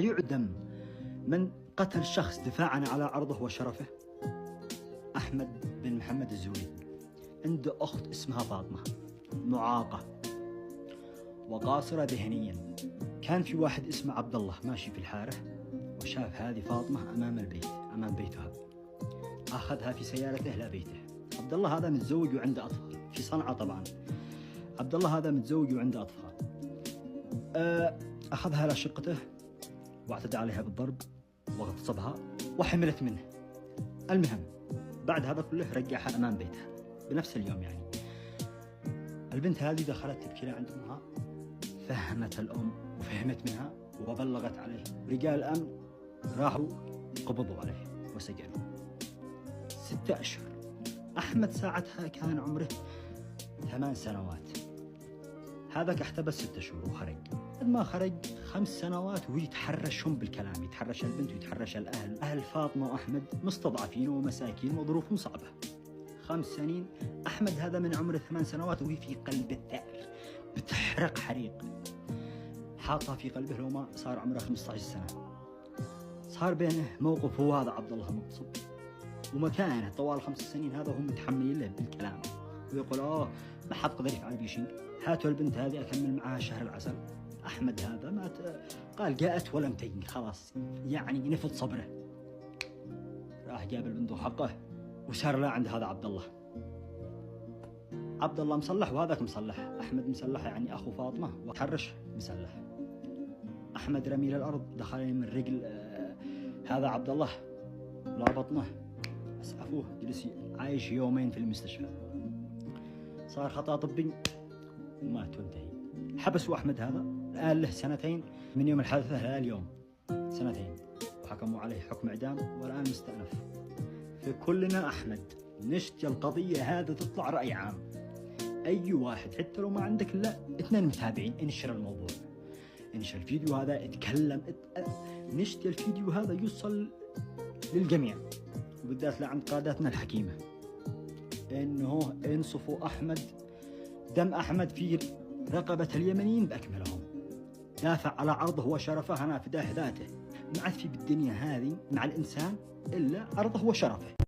يعدم من قتل شخص دفاعا على عرضه وشرفه. أحمد بن محمد الزويل عنده أخت اسمها فاطمة، معاقة وقاصرة ذهنيا. كان في واحد اسمه عبد الله ماشي في الحارة وشاف هذه فاطمة أمام البيت، أمام بيتها، أخذها في سيارته إلى بيته. عبد الله هذا متزوج وعنده أطفال في صنعاء طبعا. عبد الله هذا متزوج وعنده أطفال. أخذها إلى شقته واعتدى عليها بالضرب واغتصبها وحملت منه. المهم بعد هذا كله رجعها أمام بيتها بنفس اليوم. يعني البنت هذه دخلت تبكي عند أمها، فهمت الأم وفهمت منها وبلغت عليه. رجال الأمن راحوا قبضوا عليه وسجنوا 6 أشهر. أحمد ساعتها كان عمره 8 سنوات. هذاك احتبس 6 شهور وخرج. بعد ما خرج 5 سنوات ويتحرشهم بالكلام، يتحرش البنت ويتحرش الأهل. أهل فاطمة وأحمد مستضعفين ومساكين وظروفهم صعبة. 5 سنين. أحمد هذا من عمره 8 سنوات وهي في قلب الثأر بتحرق حريق، حاطها في قلبه. لو ما صار عمره 15 سنة صار بينه موقف. هو هذا عبد الله مغصوب ومكانه طوال 5 سنين هذا هم متحملين له بالكلام، ويقول ما حد قدر يفعل بي شيء. هاتوا البنت هذه أكمل معها شهر العسل. أحمد هذا مات، قال جاءت ولم تجن، خلاص يعني نفض صبره. راح جاب البندق حقه وسار له عند هذا عبد الله. عبد الله مسلح وهذاك مسلح. أحمد مسلح يعني أخو فاطمة، وتحرش مسلح. أحمد رمي للأرض، دخل من رجل هذا عبد الله لا بطنه، أسعفوه، جلس عايش يومين في المستشفى. صار خطأ طبي ومات وانتهي. حبسوا أحمد هذا الآن له 2 سنين من يوم الحادثة إلى اليوم، 2 سنين، وحكموا عليه حكم إعدام والآن مستأنف. فكلنا أحمد نشتي القضية هذا تطلع رأي عام. أي واحد حتى لو ما عندك إلا 2 متابعين انشر الموضوع، انشر الفيديو هذا، اتكلم، نشتي الفيديو هذا يوصل للجميع، وبالذات لعند قاداتنا الحكيمة، إنه انصفوا أحمد. دم أحمد في رقبة اليمنيين بأكملهم. دافع على عرضه وشرفه، أنا فداه ذاته. ما عاد في بالدنيا هذه مع الإنسان إلا عرضه وشرفه.